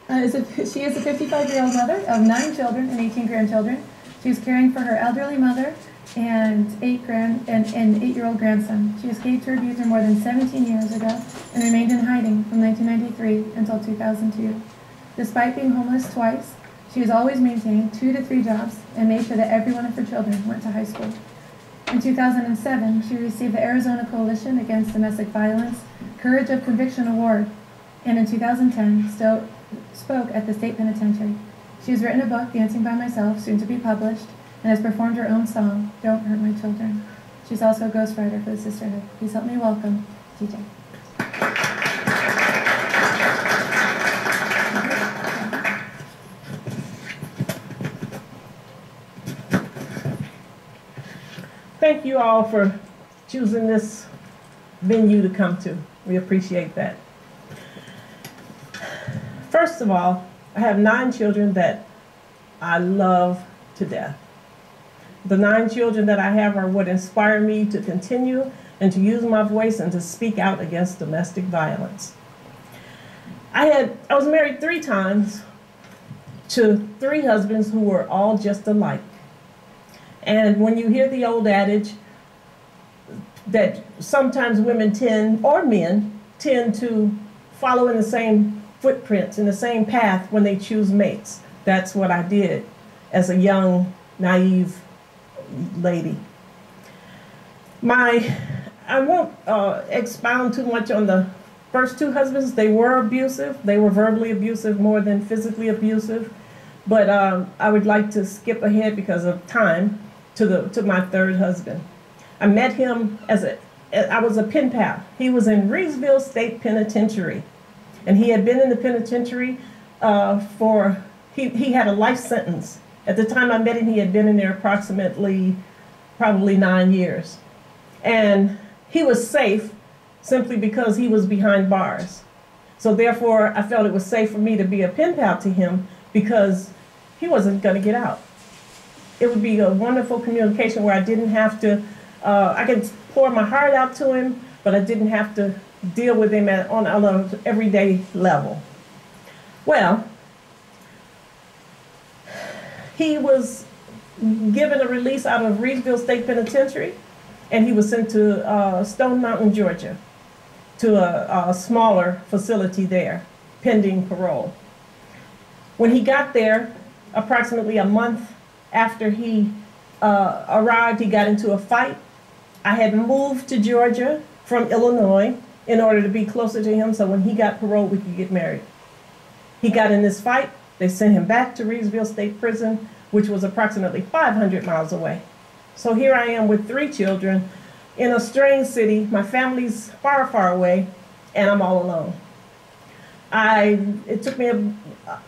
She is a 55-year-old mother of 9 children and 18 grandchildren. She's caring for her elderly mother and 8-year-old grandson. She escaped her abuser more than 17 years ago and remained in hiding from 1993 until 2002. Despite being homeless twice, she has always maintained 2 to 3 jobs and made sure that every one of her children went to high school. In 2007, she received the Arizona Coalition Against Domestic Violence Courage of Conviction Award, and in 2010 spoke at the state penitentiary. She has written a book, Dancing by Myself, soon to be published, and has performed her own song, Don't Hurt My Children. She's also a ghostwriter for the Sisterhood. Please help me welcome TJ. Thank you all for choosing this venue to come to. We appreciate that. First of all, I have 9 children that I love to death. The 9 children that I have are what inspire me to continue and to use my voice and to speak out against domestic violence. I was married 3 times to 3 husbands who were all just alike. And when you hear the old adage that sometimes women tend, or men, tend to follow in the same footprints, in the same path when they choose mates, that's what I did as a young, naive lady. I won't expound too much on the first 2 husbands. They were abusive. They were verbally abusive more than physically abusive. But I would like to skip ahead because of time to my 3rd husband. I met him I was a pen pal. He was in Reedsville State Penitentiary, and he had been in the penitentiary he had a life sentence. At the time I met him, he had been in there probably 9 years. And he was safe simply because he was behind bars. So therefore, I felt it was safe for me to be a pen pal to him because he wasn't going to get out. It would be a wonderful communication where I didn't have to, I could pour my heart out to him, but I didn't have to deal with him on an everyday level. Well, he was given a release out of Reedsville State Penitentiary, and he was sent to Stone Mountain, Georgia, to a smaller facility there, pending parole. When he got there, approximately a month after he arrived, he got into a fight. I had moved to Georgia from Illinois in order to be closer to him, so when he got parole, we could get married. He got in this fight. They sent him back to Reedsville State Prison, which was approximately 500 miles away. So here I am with 3 children in a strange city. My family's far, far away, and I'm all alone. It took me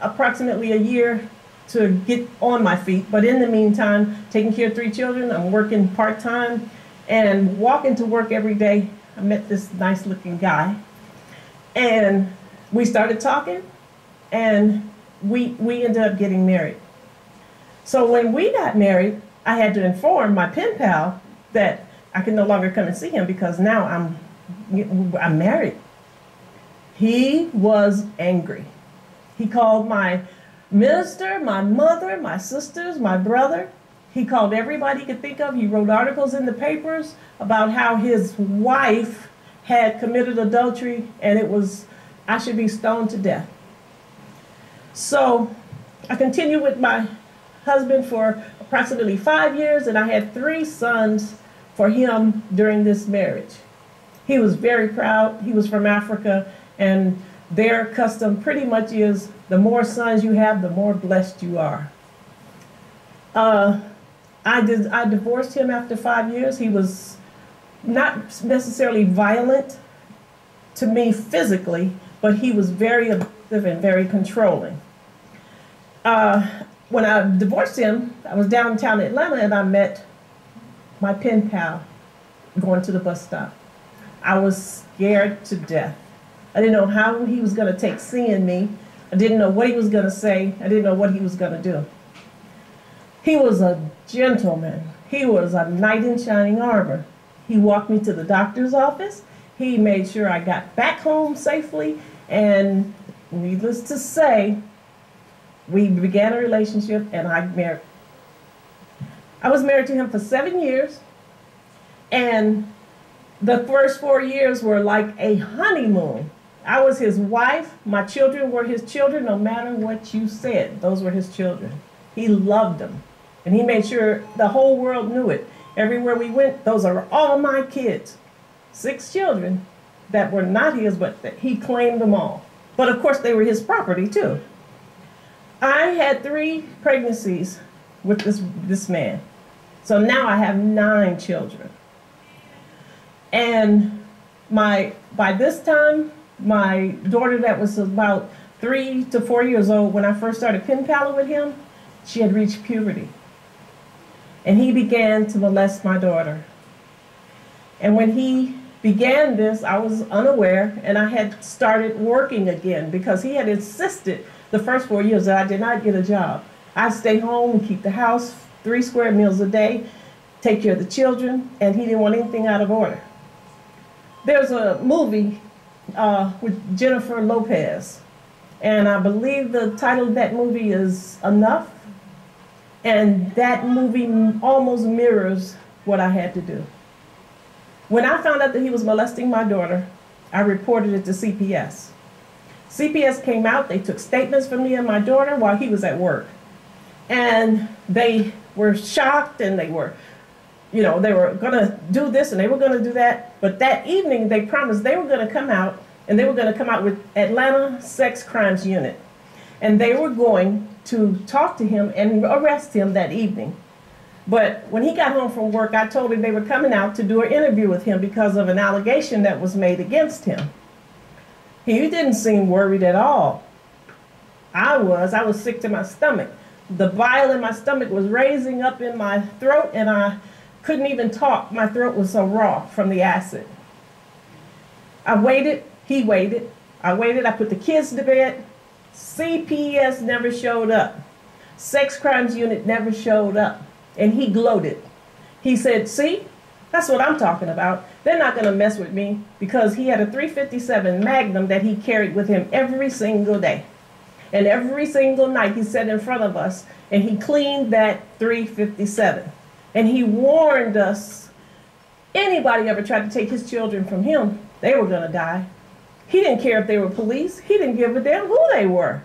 approximately a year to get on my feet, but in the meantime, taking care of 3 children, I'm working part-time and walking to work every day. I met this nice-looking guy, and we started talking, and we ended up getting married. So when we got married, I had to inform my pen pal that I could no longer come and see him because now I'm married. He was angry. He called my minister, my mother, my sisters, my brother. He called everybody he could think of. He wrote articles in the papers about how his wife had committed adultery and I should be stoned to death. So I continued with my husband for approximately 5 years, and I had 3 sons for him during this marriage. He was very proud. He was from Africa, and their custom pretty much is the more sons you have, the more blessed you are. I divorced him after 5 years. He was not necessarily violent to me physically, but he was very abusive and very controlling. When I divorced him, I was downtown Atlanta, and I met my pen pal going to the bus stop. I was scared to death. I didn't know how he was going to take seeing me. I didn't know what he was going to say. I didn't know what he was going to do. He was a gentleman. He was a knight in shining armor. He walked me to the doctor's office. He made sure I got back home safely. And needless to say, We began a relationship, and I was married to him for 7 years, and the first 4 years were like a honeymoon. I was his wife. My children were his children. No matter what you said, those were his children. He loved them, and he made sure the whole world knew it. Everywhere we went, those are all my kids. 6 children that were not his, but that he claimed them all. But of course, they were his property too. I had 3 pregnancies with this man. So now I have 9 children. And by this time, my daughter that was about 3 to 4 years old, when I first started pen paling with him, she had reached puberty. And he began to molest my daughter. And when he began this, I was unaware, and I had started working again because he had insisted the first 4 years that I did not get a job. I'd stay home and keep the house, 3 square meals a day, take care of the children, and he didn't want anything out of order. There's a movie with Jennifer Lopez, and I believe the title of that movie is Enough, and that movie almost mirrors what I had to do. When I found out that he was molesting my daughter, I reported it to CPS. CPS came out, they took statements from me and my daughter while he was at work. And they were shocked, and they were gonna do this and they were gonna do that. But that evening they promised they were gonna come out, and they were gonna come out with Atlanta Sex Crimes Unit. And they were going to talk to him and arrest him that evening. But when he got home from work, I told him they were coming out to do an interview with him because of an allegation that was made against him. He didn't seem worried at all. I was sick to my stomach. The bile in my stomach was raising up in my throat, and I couldn't even talk. My throat was so raw from the acid. I waited, he waited. I waited, I put the kids to bed. CPS never showed up. Sex Crimes Unit never showed up. And he gloated. He said, see, that's what I'm talking about. They're not gonna mess with me, because he had a .357 Magnum that he carried with him every single day. And every single night he sat in front of us and he cleaned that .357. And he warned us, anybody ever tried to take his children from him, they were gonna die. He didn't care if they were police. He didn't give a damn who they were.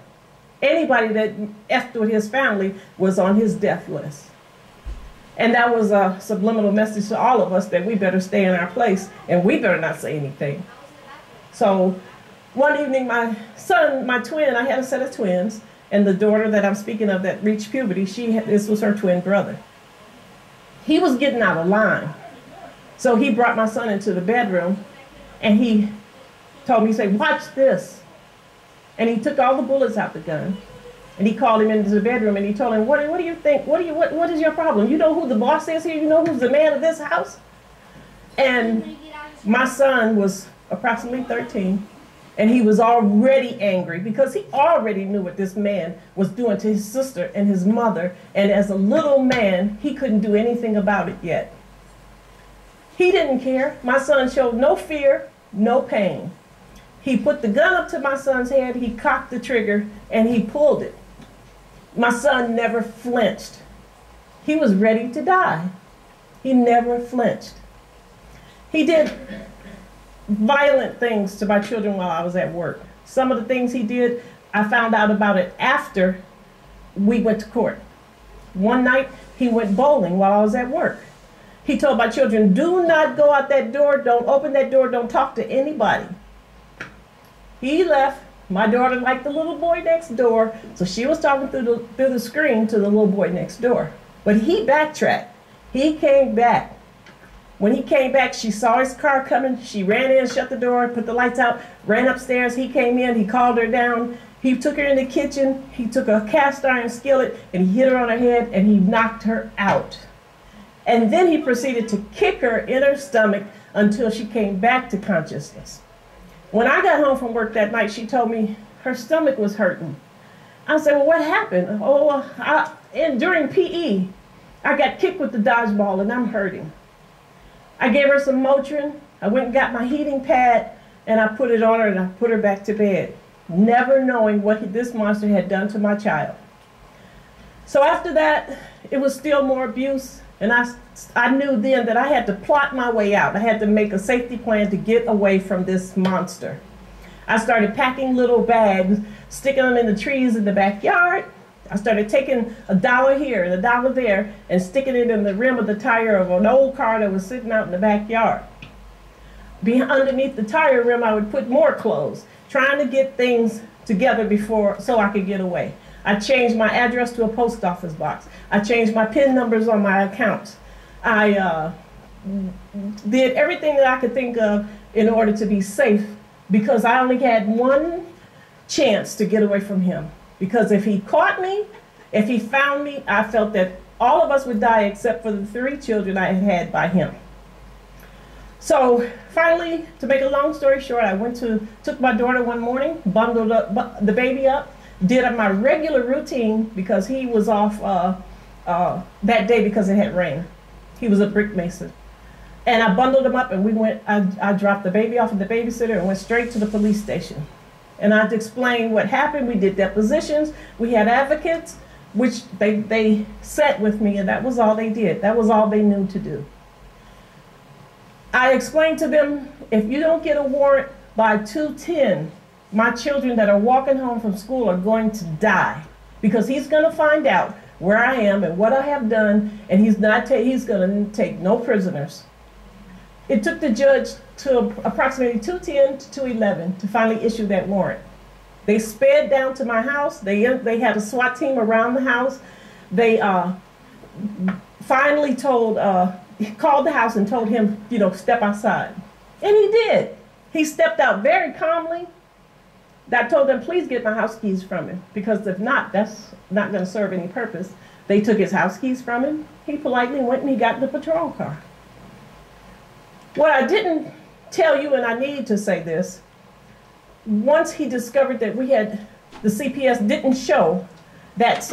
Anybody that effed with his family was on his death list. And that was a subliminal message to all of us that we better stay in our place and we better not say anything. So one evening, my son, my twin, I had a set of twins, and the daughter that I'm speaking of that reached puberty, this was her twin brother. He was getting out of line. So he brought my son into the bedroom, and he told me, he said, watch this. And he took all the bullets out the gun. And he called him into the bedroom, and he told him, what do you think? What is your problem? You know who the boss is here? You know who's the man of this house? And my son was approximately 13, and he was already angry because he already knew what this man was doing to his sister and his mother. And as a little man, he couldn't do anything about it yet. He didn't care. My son showed no fear, no pain. He put the gun up to my son's head, he cocked the trigger, and he pulled it. My son never flinched. He was ready to die. He never flinched. He did violent things to my children while I was at work. Some of the things he did, I found out about it after we went to court. One night, he went bowling while I was at work. He told my children, do not go out that door, don't open that door, don't talk to anybody. He left. My daughter liked the little boy next door, so she was talking through the screen to the little boy next door. But he backtracked. He came back. When he came back, she saw his car coming. She ran in, shut the door, put the lights out, ran upstairs. He came in, he called her down. He took her in the kitchen. He took a cast iron skillet and he hit her on her head and he knocked her out. And then he proceeded to kick her in her stomach until she came back to consciousness. When I got home from work that night, she told me her stomach was hurting. I said, well, what happened? Oh, during PE, I got kicked with the dodgeball and I'm hurting. I gave her some Motrin. I went and got my heating pad and I put it on her and I put her back to bed, never knowing what this monster had done to my child. So after that, it was still more abuse. And I knew then that I had to plot my way out. I had to make a safety plan to get away from this monster. I started packing little bags, sticking them in the trees in the backyard. I started taking $1 here and $1 there and sticking it in the rim of the tire of an old car that was sitting out in the backyard. Underneath the tire rim, I would put more clothes, trying to get things together so I could get away. I changed my address to a post office box. I changed my PIN numbers on my accounts. I did everything that I could think of in order to be safe, because I only had one chance to get away from him. Because if he caught me, if he found me, I felt that all of us would die except for the 3 children I had had by him. So finally, to make a long story short, I took my daughter one morning, bundled up the baby up, did my regular routine because he was off that day because it had rained. He was a brick mason. And I bundled him up and I dropped the baby off at the babysitter and went straight to the police station. And I explained what happened. We did depositions. We had advocates, which they sat with me, and that was all they did. That was all they knew to do. I explained to them, if you don't get a warrant by 2:10, my children that are walking home from school are going to die, because he's going to find out where I am and what I have done, and he's going to take no prisoners. It took the judge to approximately 2:10 to 2:11 to finally issue that warrant. They sped down to my house. They had a SWAT team around the house. They finally called the house and told him, step outside. And he did. He stepped out very calmly. I told them, please get my house keys from him, because if not, that's not going to serve any purpose. They took his house keys from him. He politely went and he got in the patrol car. What I didn't tell you, and I need to say this, once he discovered that the CPS didn't show that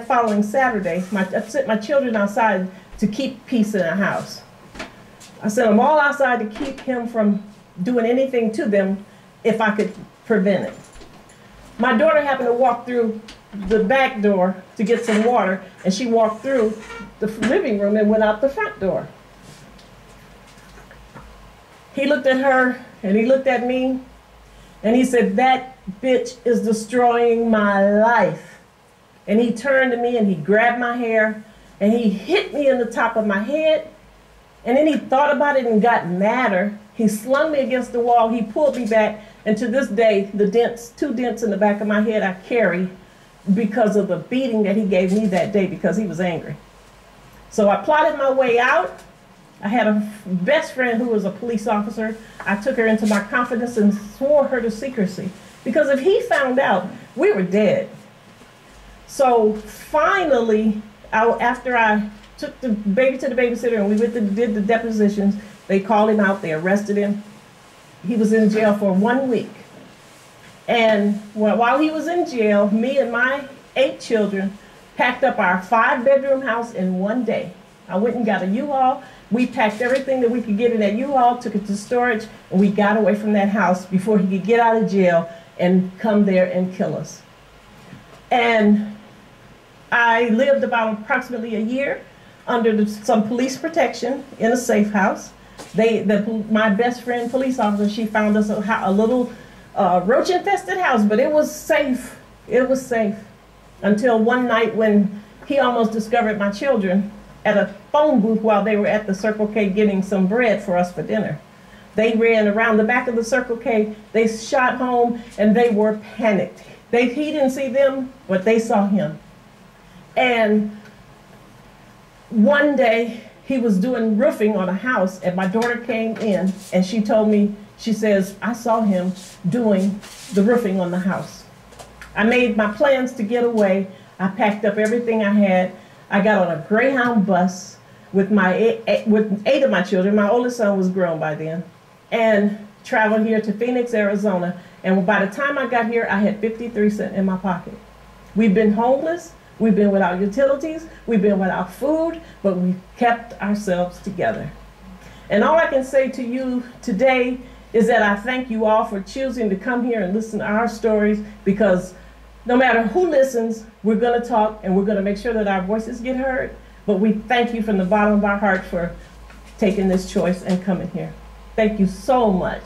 following Saturday, I sent my children outside to keep peace in the house. I sent them all outside to keep him from doing anything to them if I could prevent it. My daughter happened to walk through the back door to get some water, and she walked through the living room and went out the front door. He looked at her and he looked at me and he said, "That bitch is destroying my life." And he turned to me and he grabbed my hair and he hit me in the top of my head. And then he thought about it and got madder. He slung me against the wall. He pulled me back. And to this day, the 2 dents in the back of my head I carry because of the beating that he gave me that day, because he was angry. So I plotted my way out. I had a best friend who was a police officer. I took her into my confidence and swore her to secrecy, because if he found out, we were dead. So finally, after I took the baby to the babysitter and we did the depositions, they called him out, they arrested him. He was in jail for 1 week. And while he was in jail, me and my 8 children packed up our 5-bedroom house in 1 day. I went and got a U-Haul. We packed everything that we could get in that U-Haul, took it to storage, and we got away from that house before he could get out of jail and come there and kill us. And I lived about approximately a year under some police protection in a safe house. My best friend, police officer, she found us a little roach-infested house, but it was safe. It was safe until one night when he almost discovered my children at a phone booth while they were at the Circle K getting some bread for us for dinner. They ran around the back of the Circle K, they shot home, and they were panicked. He didn't see them, but they saw him. And one day, he was doing roofing on a house, and my daughter came in, and she told me, she says, "I saw him doing the roofing on the house." I made my plans to get away. I packed up everything I had. I got on a Greyhound bus with 8 of my children. My oldest son was grown by then, and traveled here to Phoenix, Arizona. And by the time I got here, I had 53 cents in my pocket. We've been homeless. We've been without utilities. We've been without food, but we kept ourselves together. And all I can say to you today is that I thank you all for choosing to come here and listen to our stories, because no matter who listens, we're going to talk and we're going to make sure that our voices get heard. But we thank you from the bottom of our heart for taking this choice and coming here. Thank you so much.